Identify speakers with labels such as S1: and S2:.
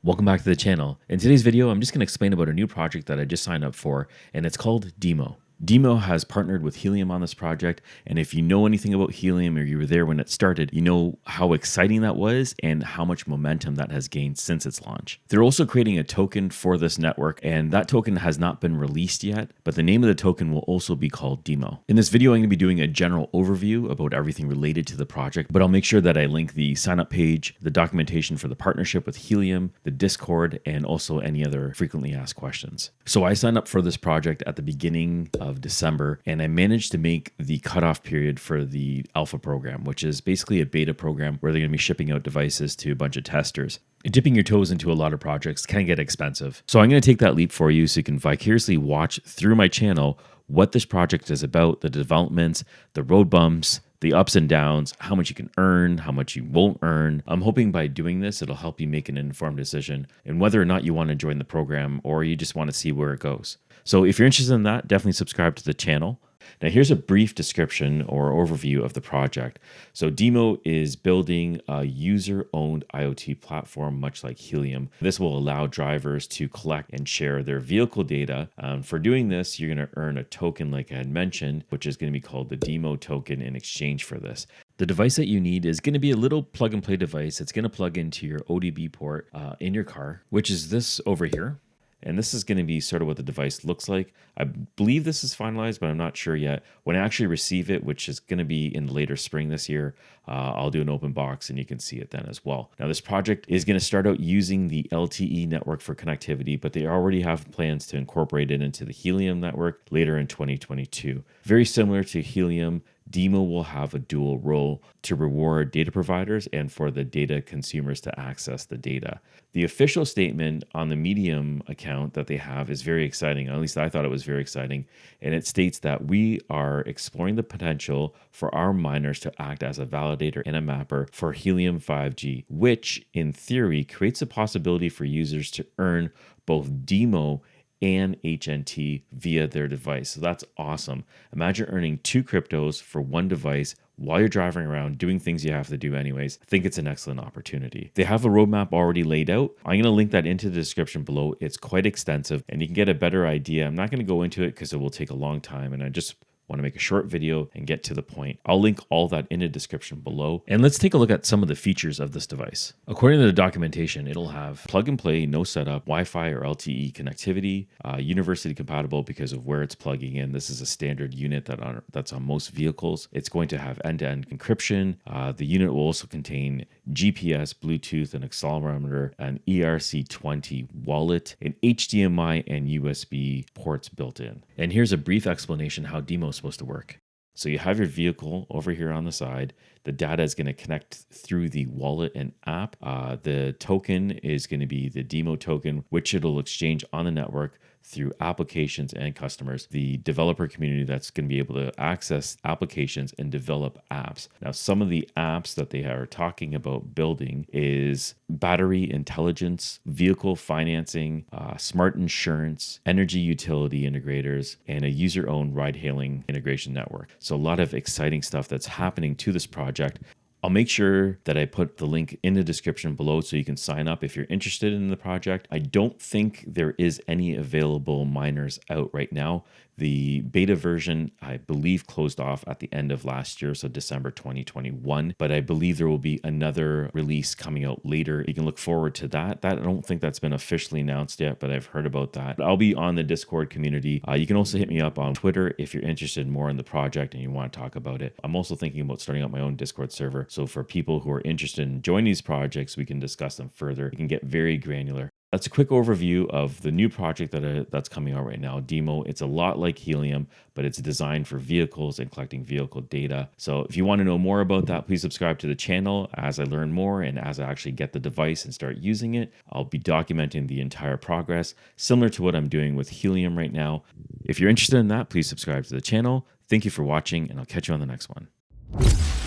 S1: Welcome back to the channel. In today's video, I'm just going to explain about a new project that I just signed up for, and it's called DIMO. DIMO has partnered with Helium on this project, and if you know anything about Helium or you were there when it started, you know how exciting that was and how much momentum that has gained since its launch. They're also creating a token for this network, and that token has not been released yet, but the name of the token will also be called DIMO. In this video, I'm going to be doing a general overview about everything related to the project, but I'll make sure that I link the sign up page, the documentation for the partnership with Helium, the Discord, and also any other frequently asked questions. So I signed up for this project at the beginning of December, and I managed to make the cutoff period for the alpha program, which is basically a beta program where they're going to be shipping out devices to a bunch of testers. Dipping your toes into a lot of projects can get expensive. So I'm going to take that leap for you so you can vicariously watch through my channel what this project is about, the developments, the road bumps, the ups and downs, how much you can earn, how much you won't earn. I'm hoping by doing this, it'll help you make an informed decision and whether or not you want to join the program or you just want to see where it goes. So if you're interested in that, definitely subscribe to the channel. Now here's a brief description or overview of the project. So DIMO is building a user-owned IoT platform, much like Helium. This will allow drivers to collect and share their vehicle data. For doing this, you're going to earn a token like I had mentioned, which is going to be called the DIMO token in exchange for this. The device that you need is going to be a little plug and play device. It's going to plug into your ODB port in your car, which is this over here. And this is going to be sort of what the device looks like. I believe this is finalized, but I'm not sure yet. When I actually receive it, which is going to be in later spring this year, I'll do an open box and you can see it then as well. Now, this project is going to start out using the LTE network for connectivity, but they already have plans to incorporate it into the Helium network later in 2022. Very similar to Helium, DIMO will have a dual role to reward data providers and for the data consumers to access the data. The official statement on the Medium account that they have is very exciting. At least I thought it was very exciting. And it states that we are exploring the potential for our miners to act as a validator and a mapper for Helium 5G, which in theory creates a possibility for users to earn both DIMO and HNT via their device. So that's awesome. Imagine earning 2 cryptos for 1 device while you're driving around doing things you have to do anyways. I think it's an excellent opportunity. They have a roadmap already laid out. I'm going to link that into the description below. It's quite extensive and you can get a better idea. I'm not going to go into it because it will take a long time, and I just want to make a short video and get to the point. I'll link all that in the description below. And let's take a look at some of the features of this device. According to the documentation, it'll have plug and play, no setup, Wi-Fi or LTE connectivity, university compatible because of where it's plugging in. This is a standard unit that's on most vehicles. It's going to have end-to-end encryption. The unit will also contain GPS, Bluetooth, an accelerometer, an ERC20 wallet, an HDMI and USB ports built in. And here's a brief explanation how DIMO is supposed to work. So you have your vehicle over here on the side. The data is going to connect through the wallet and app. The token is going to be the DIMO token, which it'll exchange on the network through applications and customers, the developer community that's going to be able to access applications and develop apps. Now, some of the apps that they are talking about building is battery intelligence, vehicle financing, smart insurance, energy utility integrators, and a user-owned ride-hailing integration network. So a lot of exciting stuff that's happening to this project. I'll make sure that I put the link in the description below so you can sign up if you're interested in the project. I don't think there is any available miners out right now. The beta version, I believe, closed off at the end of last year, so December 2021. But I believe there will be another release coming out later. You can look forward to that. I don't think that's been officially announced yet, but I've heard about that. I'll be on the Discord community. You can also hit me up on Twitter if you're interested more in the project and you want to talk about it. I'm also thinking about starting up my own Discord server. So for people who are interested in joining these projects, we can discuss them further. We can get very granular. That's a quick overview of the new project that's coming out right now, DIMO. It's a lot like Helium, but it's designed for vehicles and collecting vehicle data. So if you want to know more about that, please subscribe to the channel. As I learn more and as I actually get the device and start using it, I'll be documenting the entire progress, similar to what I'm doing with Helium right now. If you're interested in that, please subscribe to the channel. Thank you for watching, and I'll catch you on the next one.